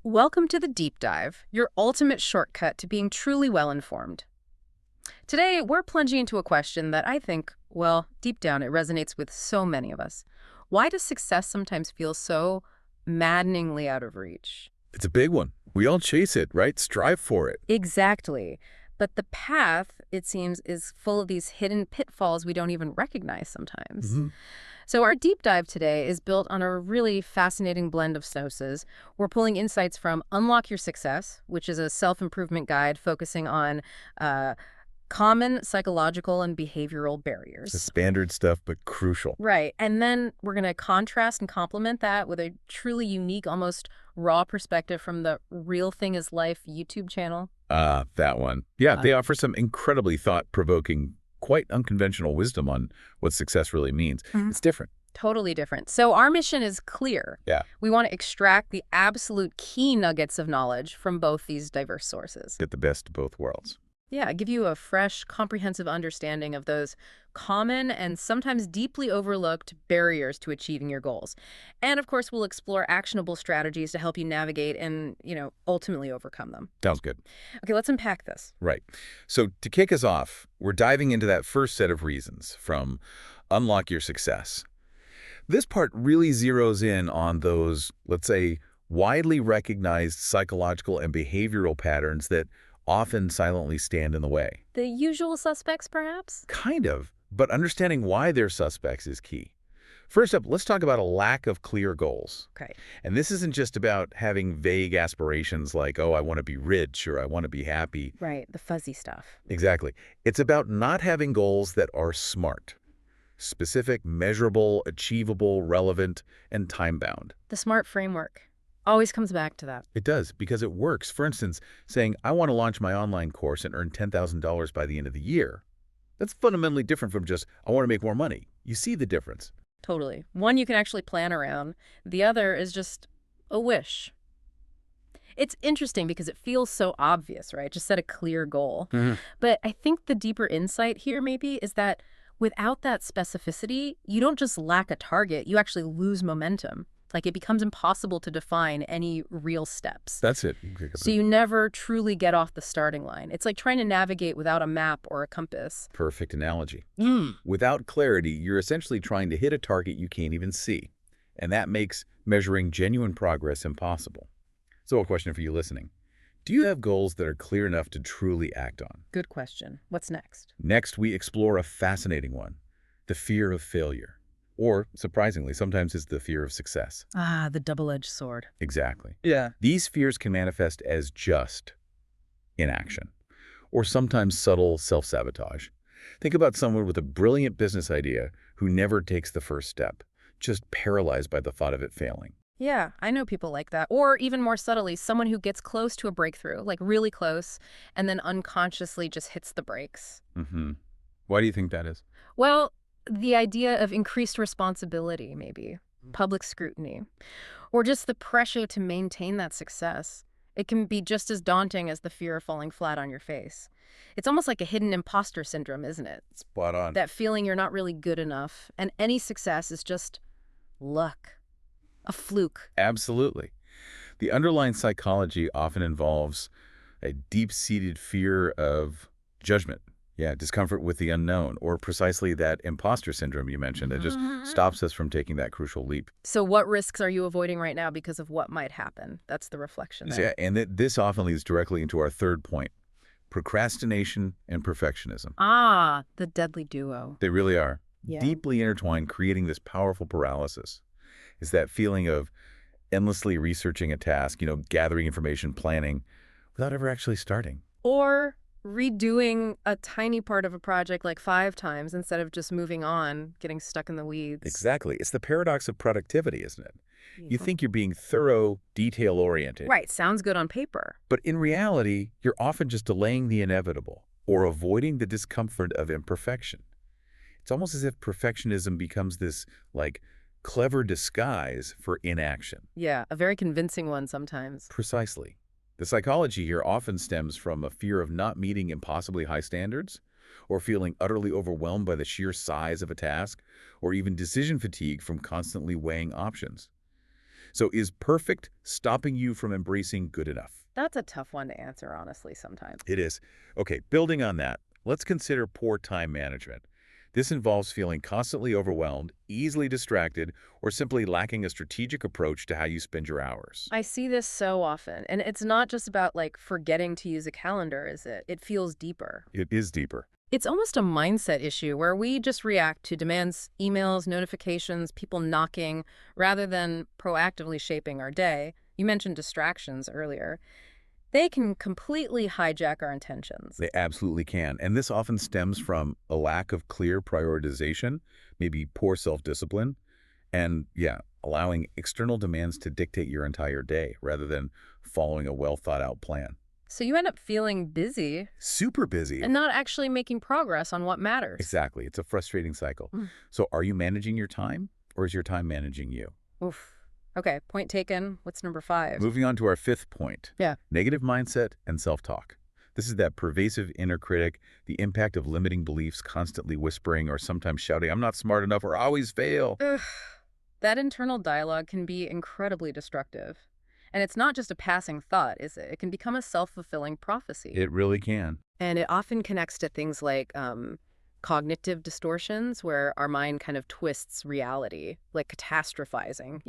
Welcome to the Deep Dive, your ultimate shortcut to being truly well-informed. Today, we're plunging into a question that I think, well, deep down, it resonates with so many of us. Why does success sometimes feel so maddeningly out of reach? It's a big one. We all chase it, right? Strive for it. Exactly. But the path, it seems, is full of these hidden pitfalls we don't even recognize sometimes. hmm So our deep dive today is built on a really fascinating blend of sources. We're pulling insights from Unlock Your Success, which is a self-improvement guide focusing on uh, common psychological and behavioral The barriers. standard stuff, but crucial. Right. And then we're going to contrast and complement that with a truly unique, almost raw perspective from the Real Thing is Life YouTube channel. Ah, that one. Yeah, Uh, they offer some incredibly thought-provoking, quite unconventional wisdom on what success really means. Mhm. It's different. Totally different. So our mission is clear. Yeah, We want to extract the absolute key nuggets of knowledge from both these diverse sources. get the best of both worlds. Yeah, give you a fresh, comprehensive understanding of those common and sometimes deeply overlooked barriers to achieving your goals. And of course, we'll explore actionable strategies to help you navigate and, ultimately overcome them. Sounds good. Okay, let's unpack this. Right. So to kick us off, we're diving into that first set of reasons from Unlock Your Success. This part really zeroes in on those, let's say, widely recognized psychological and behavioral patterns that often silently stand in the way. The usual suspects, perhaps? Kind of, but understanding why they're suspects is key. First up, let's talk about a lack of clear goals. Okay. And this isn't just about having vague aspirations like, oh, I want to be rich or I want to be happy. Right, the fuzzy stuff. Exactly. It's about not having goals that are smart, specific, measurable, achievable, relevant, and time-bound. The SMART framework always comes back to that. It does, because it works. For instance, saying, I want to launch my online course and earn $10,000 by the end of the year. That's fundamentally different from just, I want to make more money. You see the difference. Totally. One you can actually plan around. The other is just a wish. It's interesting because it feels so obvious, right? Just set a clear goal. Mhm. But I think the deeper insight here maybe is that without that specificity, you don't just lack a target, you actually lose momentum. Like it becomes impossible to define any real steps. That's it. So you never truly get off the starting line. It's like trying to navigate without a map or a compass. Perfect analogy. Mm. Without clarity, you're essentially trying to hit a target you can't even see. And that makes measuring genuine progress impossible. So a question for you listening. Do you have goals that are clear enough to truly act on? Good question. What's next? Next, we explore a fascinating one, the fear of failure. Or, surprisingly, sometimes it's the fear of success. Ah, the double-edged sword. Exactly. Yeah. These fears can manifest as just inaction, or sometimes subtle self-sabotage. Think about someone with a brilliant business idea who never takes the first step, just paralyzed by the thought of it failing. Yeah, I know people like that. Or even more subtly, someone who gets close to a breakthrough, like really close, and then unconsciously just hits the brakes. Why do you think that is? Well, the idea of increased responsibility, maybe, public scrutiny, or just the pressure to maintain that success. It can be just as daunting as the fear of falling flat on your face. It's almost like a hidden imposter syndrome, isn't it? Spot on. That feeling you're not really good enough, and any success is just luck, a fluke. Absolutely. The underlying psychology often involves a deep-seated fear of judgment. Yeah, discomfort with the unknown, or precisely that imposter syndrome you mentioned that just stops us from taking that crucial leap. So what risks are you avoiding right now because of what might happen? That's the reflection So, there. yeah, and this often leads directly into our third point, procrastination and perfectionism. Ah, the deadly duo. They really are Yeah. deeply intertwined, creating this powerful paralysis. It's that feeling of endlessly researching a task, gathering information, planning, without ever actually starting. Or redoing a tiny part of a project like 5 times instead of just moving on, getting stuck in the weeds. Exactly. It's the paradox of productivity, isn't it? You Mhm. think you're being thorough, detail-oriented, Right, sounds good on paper. but in reality, you're often just delaying the inevitable or avoiding the discomfort of imperfection. It's almost as if perfectionism becomes this, clever disguise for inaction. Yeah, a very convincing one sometimes. Precisely. The psychology here often stems from a fear of not meeting impossibly high standards, or feeling utterly overwhelmed by the sheer size of a task, or even decision fatigue from constantly weighing options. So is perfect stopping you from embracing good enough? That's a tough one to answer, honestly, sometimes. It is. Okay, building on that, let's consider poor time management. This involves feeling constantly overwhelmed, easily distracted, or simply lacking a strategic approach to how you spend your hours. I see this so often, and it's not just about like forgetting to use a calendar, is it? It feels deeper. It is deeper. It's almost a mindset issue where we just react to demands, emails, notifications, people knocking, rather than proactively shaping our day. You mentioned distractions earlier. They can completely hijack our intentions. They absolutely can. And this often stems from a lack of clear prioritization, maybe poor self-discipline, and yeah, allowing external demands to dictate your entire day rather than following a well-thought-out plan. So you end up feeling busy Super busy. and not actually making progress on what matters. Exactly. It's a frustrating cycle. Mm. So are you managing your time or is your time managing you? Oof. Okay, point taken. What's number 5? Moving on to our fifth point, Yeah. negative mindset and self-talk. This is that pervasive inner critic, the impact of limiting beliefs, constantly whispering or sometimes shouting, I'm not smart enough or I always fail. Ugh. That internal dialogue can be incredibly destructive. And it's not just a passing thought, is it? It can become a self-fulfilling prophecy. It really can. And it often connects to things like cognitive distortions, where our mind kind of twists reality, like catastrophizing,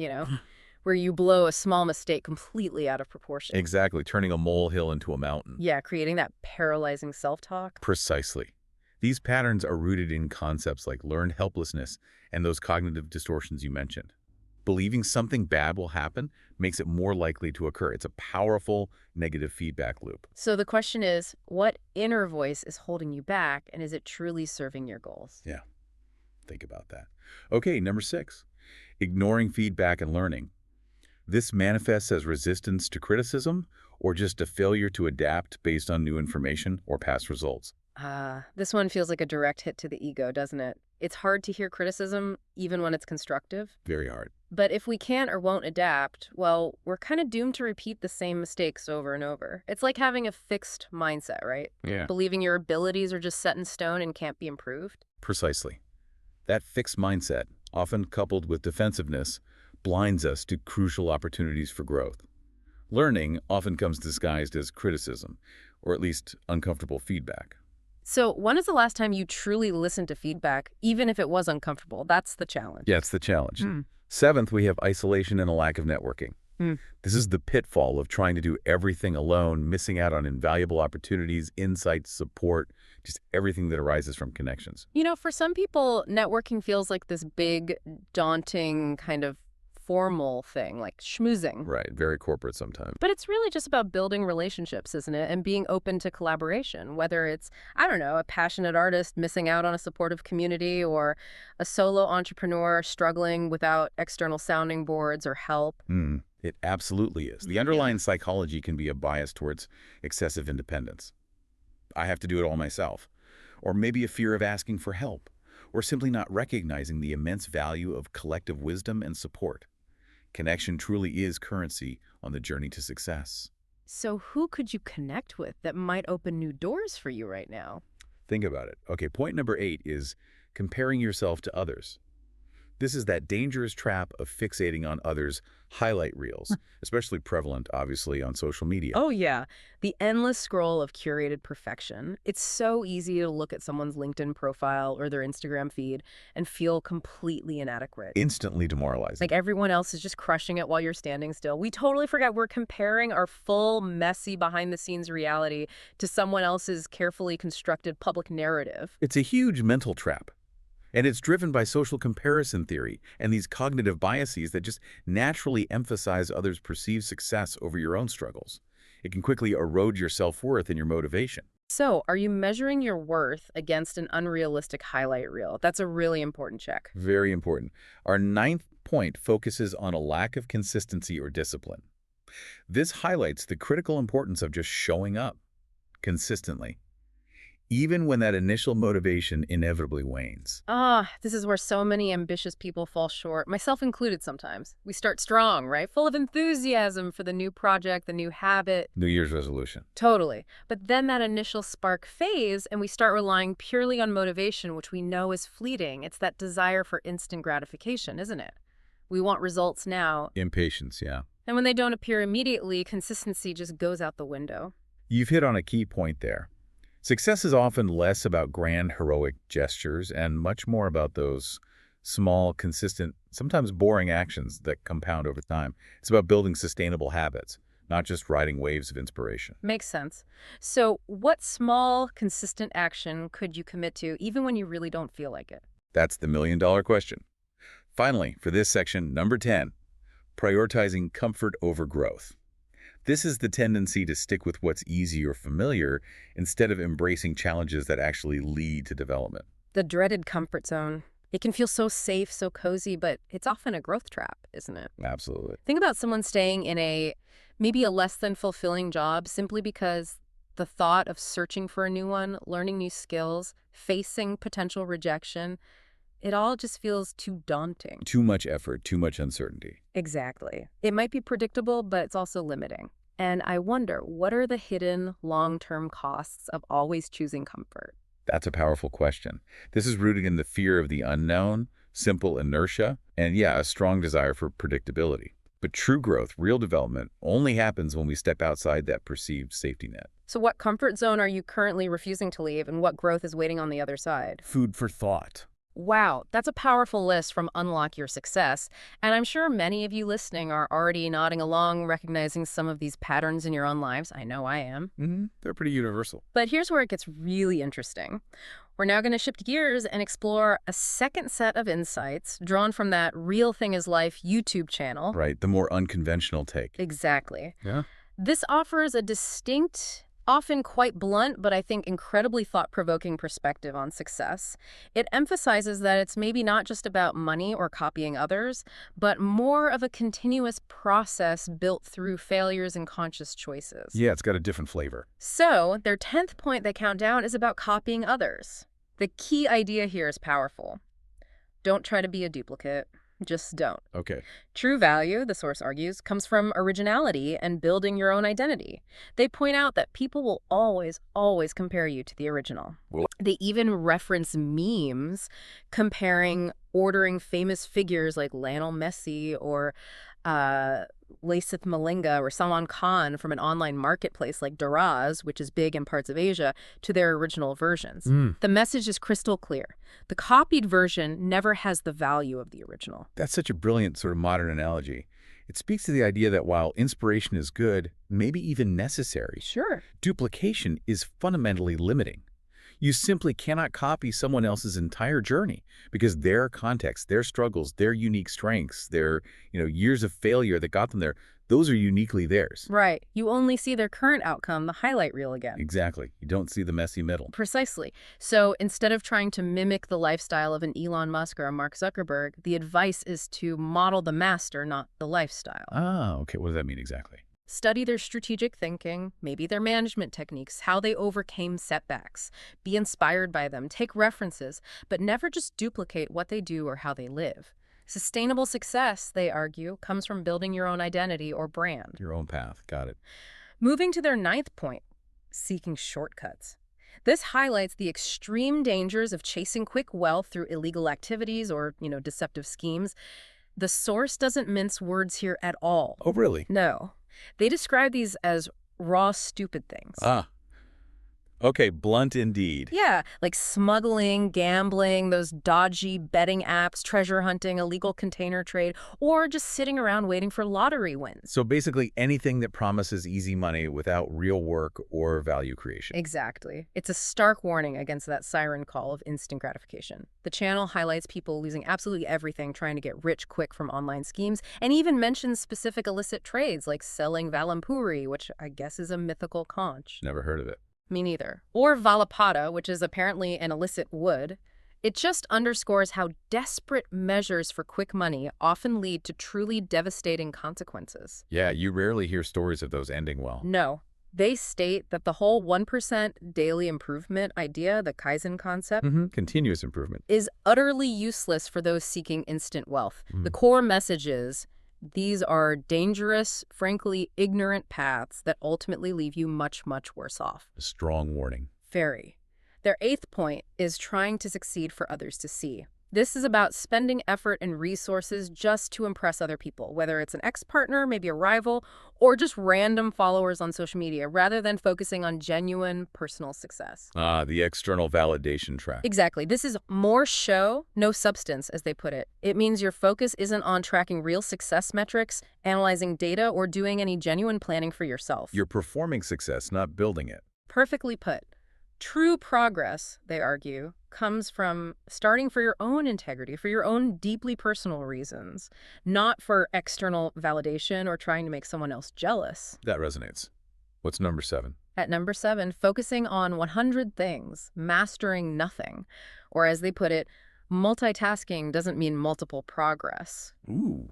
where you blow a small mistake completely out of proportion. Exactly, turning a molehill into a mountain. Yeah, creating that paralyzing self-talk. Precisely. These patterns are rooted in concepts like learned helplessness and those cognitive distortions you mentioned. Believing something bad will happen makes it more likely to occur. It's a powerful negative feedback loop. So the question is, what inner voice is holding you back, and is it truly serving your goals? Yeah, think about that. Okay, number 6, ignoring feedback and learning. This manifests as resistance to criticism or just a failure to adapt based on new information or past results. This one feels like a direct hit to the ego, doesn't it? It's hard to hear criticism, even when it's constructive. Very hard. But if we can't or won't adapt, well, we're kind of doomed to repeat the same mistakes over and over. It's like having a fixed mindset, right? Yeah. Believing your abilities are just set in stone and can't be improved. Precisely. That fixed mindset, often coupled with defensiveness, blinds us to crucial opportunities for growth. Learning often comes disguised as criticism, or at least uncomfortable feedback. So when is the last time you truly listened to feedback, even if it was uncomfortable? That's the challenge. Yeah, it's the challenge. Mm. 7th, we have isolation and a lack of networking. Mm. This is the pitfall of trying to do everything alone, missing out on invaluable opportunities, insights, support, just everything that arises from connections. For some people, networking feels like this big, daunting kind of formal thing, like schmoozing. Right, very corporate sometimes. But it's really just about building relationships, isn't it? And being open to collaboration, whether it's, I don't know, a passionate artist missing out on a supportive community or a solo entrepreneur struggling without external sounding boards or help. It absolutely is. The underlying psychology can be a bias towards excessive independence. I have to do it all myself. Or maybe a fear of asking for help, or simply not recognizing the immense value of collective wisdom and support. Connection truly is currency on the journey to success. So who could you connect with that might open new doors for you right now? Think about it. Okay, point number 8 is comparing yourself to others. This is that dangerous trap of fixating on others' highlight reels, especially prevalent, obviously, on social media. Oh, yeah. The endless scroll of curated perfection. It's so easy to look at someone's LinkedIn profile or their Instagram feed and feel completely inadequate. Instantly demoralizing. Like everyone else is just crushing it while you're standing still. We totally forget we're comparing our full, messy, behind-the-scenes reality to someone else's carefully constructed public narrative. It's a huge mental trap. And it's driven by social comparison theory and these cognitive biases that just naturally emphasize others' perceived success over your own struggles. It can quickly erode your self-worth and your motivation. So, are you measuring your worth against an unrealistic highlight reel? That's a really important check. Very important. Our 9th point focuses on a lack of consistency or discipline. This highlights the critical importance of just showing up consistently, even when that initial motivation inevitably wanes. This is where so many ambitious people fall short, myself included sometimes. We start strong, right? Full of enthusiasm for the new project, the new habit. New Year's resolution. Totally. But then that initial spark fades and we start relying purely on motivation, which we know is fleeting. It's that desire for instant gratification, isn't it? We want results now. Impatience, yeah. And when they don't appear immediately, consistency just goes out the window. You've hit on a key point there. Success is often less about grand, heroic gestures and much more about those small, consistent, sometimes boring actions that compound over time. It's about building sustainable habits, not just riding waves of inspiration. Makes sense. So, what small, consistent action could you commit to even when you really don't feel like it? That's the million-dollar question. Finally, for this section, number 10, prioritizing comfort over growth. This is the tendency to stick with what's easy or familiar instead of embracing challenges that actually lead to development. The dreaded comfort zone. It can feel so safe, so cozy, but it's often a growth trap, isn't it? Absolutely. Think about someone staying in maybe a less than fulfilling job simply because the thought of searching for a new one, learning new skills, facing potential rejection, it all just feels too daunting. Too much effort, too much uncertainty. Exactly. It might be predictable, but it's also limiting. And I wonder, what are the hidden long-term costs of always choosing comfort? That's a powerful question. This is rooted in the fear of the unknown, simple inertia, and yeah, a strong desire for predictability. But true growth, real development, only happens when we step outside that perceived safety net. So what comfort zone are you currently refusing to leave, and what growth is waiting on the other side? Food for thought. Wow, that's a powerful list from Unlock Your Success, and I'm sure many of you listening are already nodding along, recognizing some of these patterns in your own lives. I know I am. They're pretty universal. But here's where it gets really interesting. We're now going to shift gears and explore a second set of insights drawn from that Real Thing is Life YouTube channel. Right, the more unconventional take. Exactly. Yeah. This offers a distinct, often quite blunt, but I think incredibly thought-provoking perspective on success. It emphasizes that it's maybe not just about money or copying others, but more of a continuous process built through failures and conscious choices. Yeah, it's got a different flavor. So, their 10th point they count down is about copying others. The key idea here is powerful. Don't try to be a duplicate. Just don't. Okay. True value, the source argues, comes from originality and building your own identity. They point out that people will always, always compare you to the original. Well- They even reference memes comparing ordering famous figures like Lionel Messi or Lasith Malinga or Salman Khan from an online marketplace like Daraz, which is big in parts of Asia, to their original versions. The message is crystal clear. The copied version never has the value of the original. That's such a brilliant sort of modern analogy. It speaks to the idea that while inspiration is good, maybe even necessary, Sure. duplication is fundamentally limiting. You simply cannot copy someone else's entire journey because their context, their struggles, their unique strengths, their years of failure that got them there, those are uniquely theirs. Right. You only see their current outcome, the highlight reel again. Exactly. You don't see the messy middle. Precisely. So instead of trying to mimic the lifestyle of an Elon Musk or a Mark Zuckerberg, the advice is to model the master, not the lifestyle. Ah, okay. What does that mean exactly? Study their strategic thinking, maybe their management techniques, how they overcame setbacks. Be inspired by them, take references, but never just duplicate what they do or how they live. Sustainable success, they argue, comes from building your own identity or brand. Your own path. Got it. Moving to their 9th point, seeking shortcuts. This highlights the extreme dangers of chasing quick wealth through illegal activities or, deceptive schemes. The source doesn't mince words here at all. Oh, really? No. They describe these as raw, stupid things. Ah. Okay, blunt indeed. Yeah, like smuggling, gambling, those dodgy betting apps, treasure hunting, illegal container trade, or just sitting around waiting for lottery wins. So basically anything that promises easy money without real work or value creation. Exactly. It's a stark warning against that siren call of instant gratification. The channel highlights people losing absolutely everything trying to get rich quick from online schemes, and even mentions specific illicit trades like selling valampuri, which I guess is a mythical conch. Never heard of it. Me neither. Or valapada, which is apparently an illicit wood. It just underscores how desperate measures for quick money often lead to truly devastating consequences. Yeah, you rarely hear stories of those ending well. No. They state that the whole 1% daily improvement idea, the Kaizen concept, Continuous improvement. is utterly useless for those seeking instant wealth. The core message is, these are dangerous, frankly ignorant paths that ultimately leave you much, much worse off. A strong warning. Very. Their 8th point is trying to succeed for others to see. This is about spending effort and resources just to impress other people, whether it's an ex-partner, maybe a rival, or just random followers on social media, rather than focusing on genuine personal success. Ah, the external validation track. Exactly. This is more show, no substance, as they put it. It means your focus isn't on tracking real success metrics, analyzing data, or doing any genuine planning for yourself. You're performing success, not building it. Perfectly put. True progress, they argue, comes from starting for your own integrity, for your own deeply personal reasons, not for external validation or trying to make someone else jealous. That resonates. What's number 7? At number 7, focusing on 100 things, mastering nothing. Or as they put it, multitasking doesn't mean multiple progress. Ooh,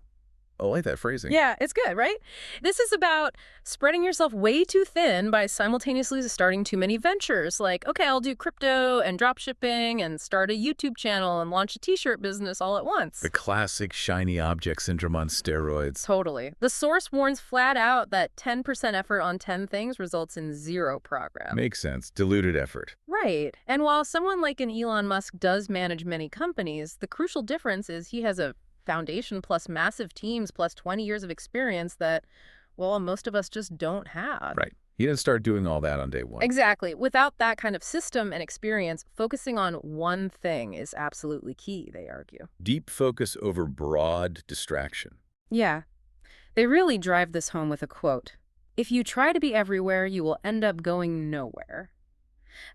I like that phrasing. Yeah, it's good, right? This is about spreading yourself way too thin by simultaneously starting too many ventures. Like, okay, I'll do crypto and drop shipping and start a YouTube channel and launch a t-shirt business all at once. The classic shiny object syndrome on steroids. Totally. The source warns flat out that 10% effort on 10 things results in zero progress. Makes sense. Diluted effort. Right. And while someone like an Elon Musk does manage many companies, the crucial difference is he has a foundation plus massive teams plus 20 years of experience that, well, most of us just don't have. Right. He didn't start doing all that on day one. Exactly. Without that kind of system and experience, focusing on one thing is absolutely key, they argue. Deep focus over broad distraction. Yeah. They really drive this home with a quote. If you try to be everywhere, you will end up going nowhere.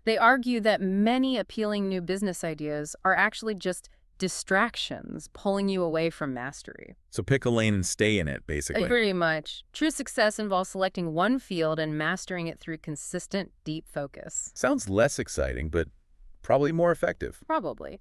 They argue that many appealing new business ideas are actually just distractions pulling you away from mastery. So pick a lane and stay in it, basically. Pretty much. True success involves selecting one field and mastering it through consistent, deep focus. Sounds less exciting, but probably more effective. Probably.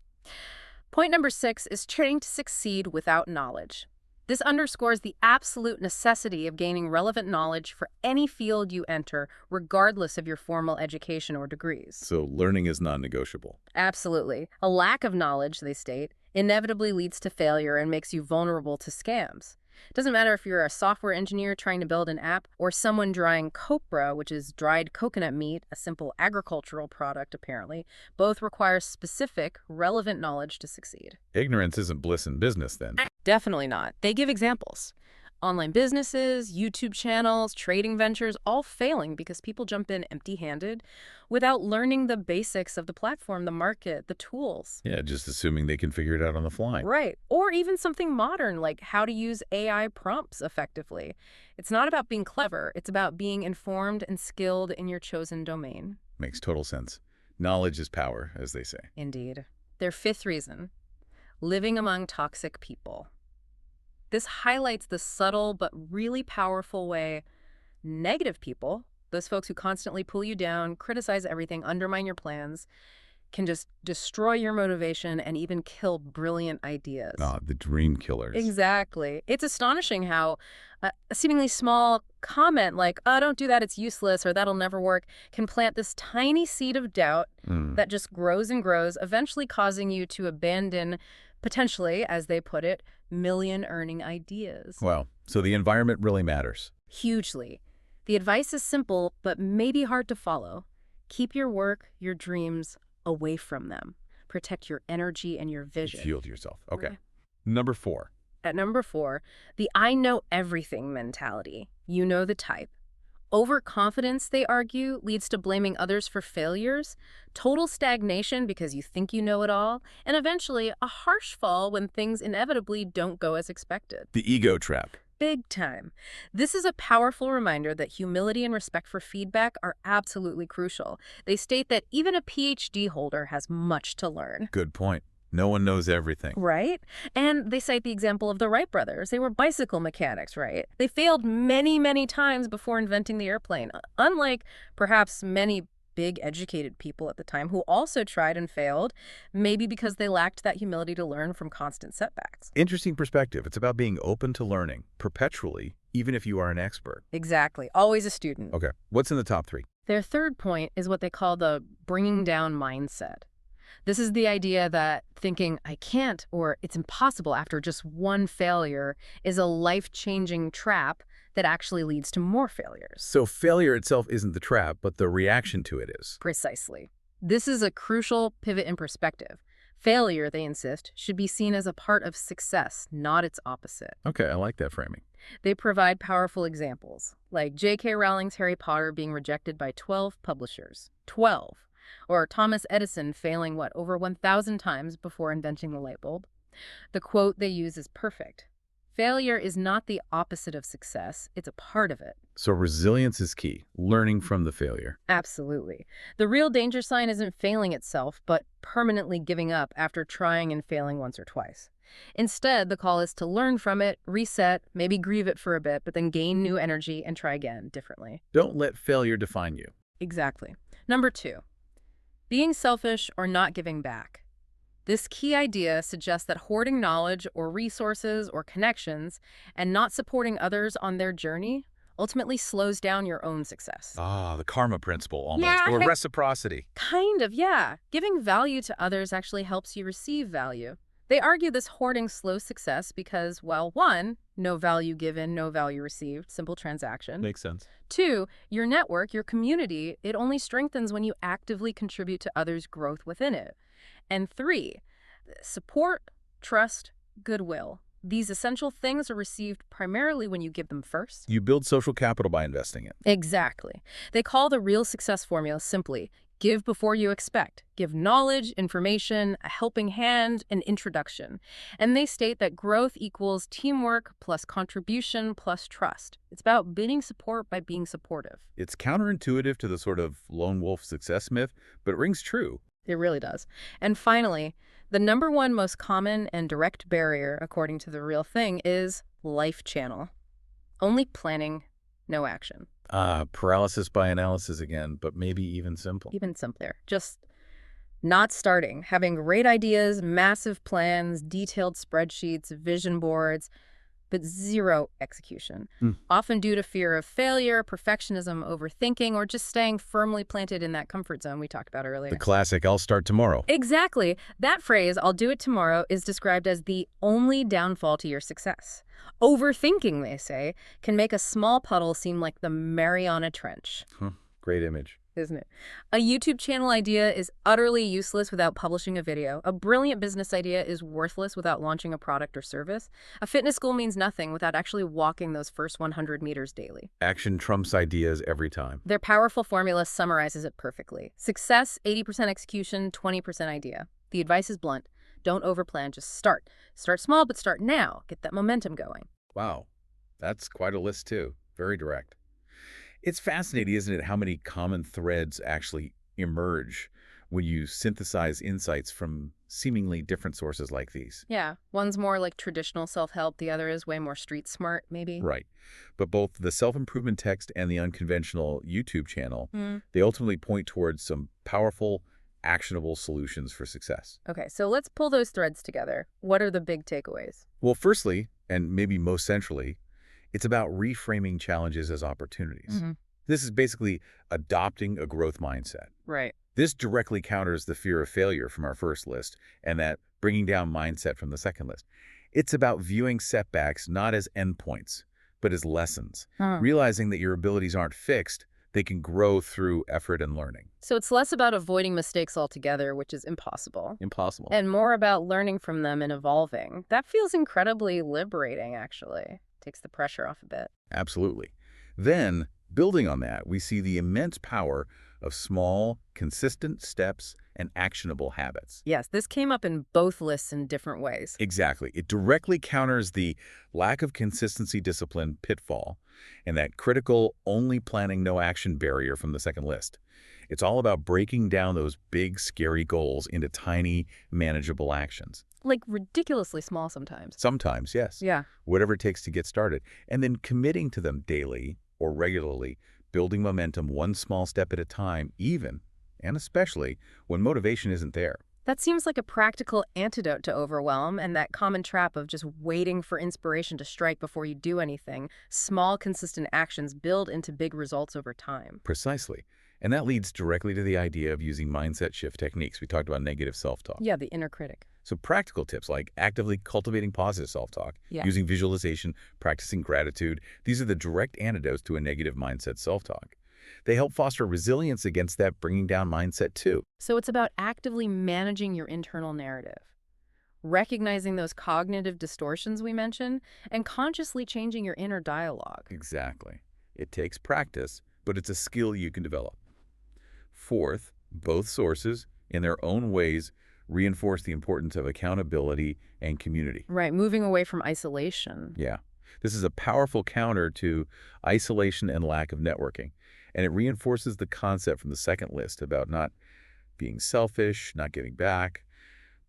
Point number 6 is training to succeed without knowledge. This underscores the absolute necessity of gaining relevant knowledge for any field you enter, regardless of your formal education or degrees. So learning is non-negotiable. Absolutely. A lack of knowledge, they state, inevitably leads to failure and makes you vulnerable to scams. It doesn't matter if you're a software engineer trying to build an app or someone drying copra, which is dried coconut meat, a simple agricultural product apparently. Both require specific, relevant knowledge to succeed. Ignorance isn't bliss in business, then. Definitely not. They give examples. Online businesses, YouTube channels, trading ventures, all failing because people jump in empty-handed without learning the basics of the platform, the market, the tools. Yeah, just assuming they can figure it out on the fly. Right. Or even something modern like how to use AI prompts effectively. It's not about being clever. It's about being informed and skilled in your chosen domain. Makes total sense. Knowledge is power, as they say. Indeed. Their 5th reason, living among toxic people. This highlights the subtle but really powerful way negative people, those folks who constantly pull you down, criticize everything, undermine your plans, can just destroy your motivation and even kill brilliant ideas. Ah, the dream killers. Exactly. It's astonishing how a seemingly small comment like, oh, don't do that, it's useless, or that'll never work, can plant this tiny seed of doubt that just grows and grows, eventually causing you to abandon, potentially, as they put it, million-earning ideas. Wow. So the environment really matters. Hugely. The advice is simple, but maybe hard to follow. Keep your work, your dreams, away from them. Protect your energy and your vision. Fuel yourself. Okay. Right. Number 4. At number 4, the I know everything mentality. You know the type. Overconfidence, they argue, leads to blaming others for failures, total stagnation because you think you know it all, and eventually a harsh fall when things inevitably don't go as expected. The ego trap. Big time. This is a powerful reminder that humility and respect for feedback are absolutely crucial. They state that even a PhD holder has much to learn. Good point. No one knows everything. Right? And they cite the example of the Wright brothers. They were bicycle mechanics, right? They failed many, many times before inventing the airplane, unlike perhaps many big educated people at the time who also tried and failed, maybe because they lacked that humility to learn from constant setbacks. Interesting perspective. It's about being open to learning, perpetually, even if you are an expert. Exactly. Always a student. Okay. What's in the top 3? Their 3rd point is what they call the bringing down mindset. This is the idea that thinking I can't or it's impossible after just one failure is a life-changing trap that actually leads to more failures. So failure itself isn't the trap, but the reaction to it is. Precisely. This is a crucial pivot in perspective. Failure, they insist, should be seen as a part of success, not its opposite. Okay, I like that framing. They provide powerful examples, like J.K. Rowling's Harry Potter being rejected by 12 publishers. 12. Or Thomas Edison failing, over 1,000 times before inventing the light bulb. The quote they use is perfect. Failure is not the opposite of success, it's a part of it. So resilience is key, learning from the failure. Absolutely. The real danger sign isn't failing itself, but permanently giving up after trying and failing once or twice. Instead, the call is to learn from it, reset, maybe grieve it for a bit, but then gain new energy and try again differently. Don't let failure define you. Exactly. Number 2, being selfish or not giving back. This key idea suggests that hoarding knowledge or resources or connections and not supporting others on their journey ultimately slows down your own success. Ah, the karma principle almost, Yeah, or reciprocity. Kind of, yeah. Giving value to others actually helps you receive value. They argue this hoarding slows success because, well, 1, no value given, no value received, simple transaction. Makes sense. 2, your network, your community, it only strengthens when you actively contribute to others' growth within it. And 3, support, trust, goodwill. These essential things are received primarily when you give them first. You build social capital by investing it. Exactly. They call the real success formula simply give before you expect. Give knowledge, information, a helping hand, an introduction. And they state that growth equals teamwork plus contribution plus trust. It's about bidding support by being supportive. It's counterintuitive to the sort of lone wolf success myth, but it rings true. It really does. And finally, the number 1 most common and direct barrier, according to The Real Thing, is life channel. Only planning, no action. Paralysis by analysis again, but maybe even simple. Even simpler. Just not starting, having great ideas, massive plans, detailed spreadsheets, vision boards, but zero execution. Often due to fear of failure, perfectionism, overthinking, or just staying firmly planted in that comfort zone we talked about earlier. The classic, I'll start tomorrow. Exactly. That phrase, I'll do it tomorrow, is described as the only downfall to your success. Overthinking, they say, can make a small puddle seem like the Mariana Trench. Great image. Isn't it? A YouTube channel idea is utterly useless without publishing a video. A brilliant business idea is worthless without launching a product or service. A fitness goal means nothing without actually walking those first 100 meters daily. Action trumps ideas every time. Their powerful formula summarizes it perfectly. Success, 80% execution, 20% idea. The advice is blunt. Don't overplan, just start. Start small, but start now. Get that momentum going. Wow, that's quite a list too. Very direct. It's fascinating, isn't it, how many common threads actually emerge when you synthesize insights from seemingly different sources like these. Yeah, one's more like traditional self-help, the other is way more street smart, maybe. Right. But both the self-improvement text and the unconventional YouTube channel, they ultimately point towards some powerful, actionable solutions for success. Okay, so let's pull those threads together. What are the big takeaways? Well, firstly, and maybe most centrally, it's about reframing challenges as opportunities. This is basically adopting a growth mindset. Right. This directly counters the fear of failure from our first list and that bringing down mindset from the second list. It's about viewing setbacks not as endpoints, but as lessons, realizing that your abilities aren't fixed, they can grow through effort and learning. So it's less about avoiding mistakes altogether, which is impossible. Impossible. And more about learning from them and evolving. That feels incredibly liberating, actually. Takes the pressure off a bit. Absolutely. Then, building on that, we see the immense power of small, consistent steps and actionable habits. Yes, this came up in both lists in different ways. Exactly. It directly counters the lack of consistency discipline pitfall and that critical only planning no action barrier from the second list. It's all about breaking down those big, scary goals into tiny, manageable actions. Like ridiculously small sometimes. Sometimes, yes. Yeah. Whatever it takes to get started. And then committing to them daily or regularly, building momentum one small step at a time, even and especially when motivation isn't there. That seems like a practical antidote to overwhelm and that common trap of just waiting for inspiration to strike before you do anything. Small, consistent actions build into big results over time. Precisely. And that leads directly to the idea of using mindset shift techniques. We talked about negative self-talk. Yeah, the inner critic. So practical tips like actively cultivating positive self-talk, using visualization, practicing gratitude, these are the direct antidotes to a negative mindset self-talk. They help foster resilience against that bringing down mindset too. So it's about actively managing your internal narrative, recognizing those cognitive distortions we mentioned, and consciously changing your inner dialogue. Exactly. It takes practice, but it's a skill you can develop. Fourth, both sources, in their own ways, reinforce the importance of accountability and community. Right, moving away from isolation. Yeah. This is a powerful counter to isolation and lack of networking, and it reinforces the concept from the second list about not being selfish, not giving back,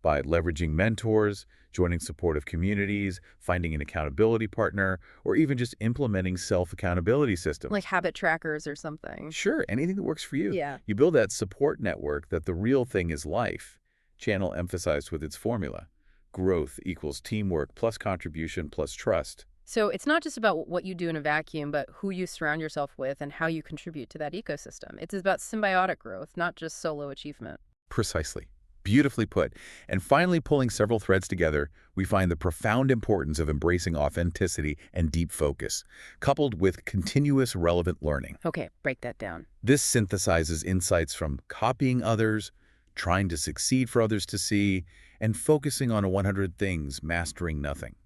by leveraging mentors, joining supportive communities, finding an accountability partner, or even just implementing self-accountability Like systems. habit trackers or something. Sure, anything that works for you. Yeah. You build that support network that the real thing is life. Channel emphasized with its formula. Growth equals teamwork plus contribution plus trust. So it's not just about what you do in a vacuum, but who you surround yourself with and how you contribute to that ecosystem. It's about symbiotic growth, not just solo achievement. Precisely. Beautifully put. And finally, pulling several threads together, we find the profound importance of embracing authenticity and deep focus, coupled with continuous relevant learning. Okay, break that down. This synthesizes insights from copying others, trying to succeed for others to see, and focusing on 100 things, mastering nothing.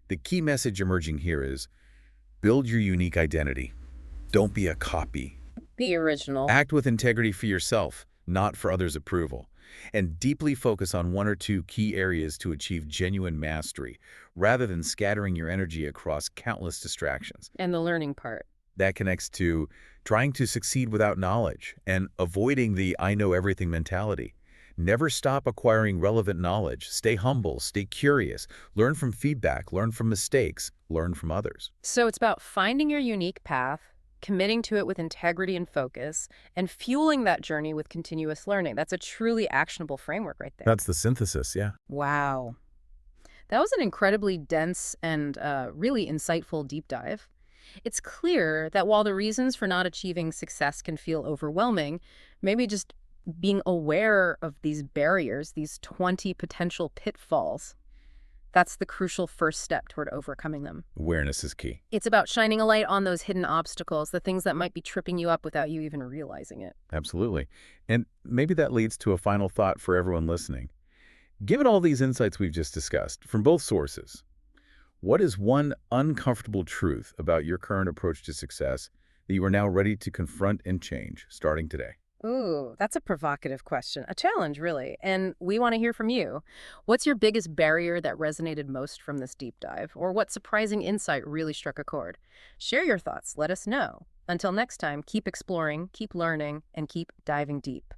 The key message emerging here is build your unique identity. Don't be a copy. Be original. Act with integrity for yourself, not for others' approval. And deeply focus on one or two key areas to achieve genuine mastery, rather than scattering your energy across countless distractions. And the learning part. That connects to trying to succeed without knowledge and avoiding the I know everything mentality. Never stop acquiring relevant knowledge. Stay humble, stay curious, learn from feedback, learn from mistakes, learn from others. So it's about finding your unique path, committing to it with integrity and focus, and fueling that journey with continuous learning. That's a truly actionable framework right there. That's the synthesis, yeah. Wow. That was an incredibly dense and really insightful deep dive. It's clear that while the reasons for not achieving success can feel overwhelming, maybe just being aware of these barriers, these 20 potential pitfalls, that's the crucial first step toward overcoming them. Awareness is key. It's about shining a light on those hidden obstacles, the things that might be tripping you up without you even realizing it. Absolutely. And maybe that leads to a final thought for everyone listening. Given all these insights we've just discussed from both sources, what is one uncomfortable truth about your current approach to success that you are now ready to confront and change starting today? Ooh, that's a provocative question. A challenge, really. And we want to hear from you. What's your biggest barrier that resonated most from this deep dive? Or what surprising insight really struck a chord? Share your thoughts. Let us know. Until next time, keep exploring, keep learning, and keep diving deep.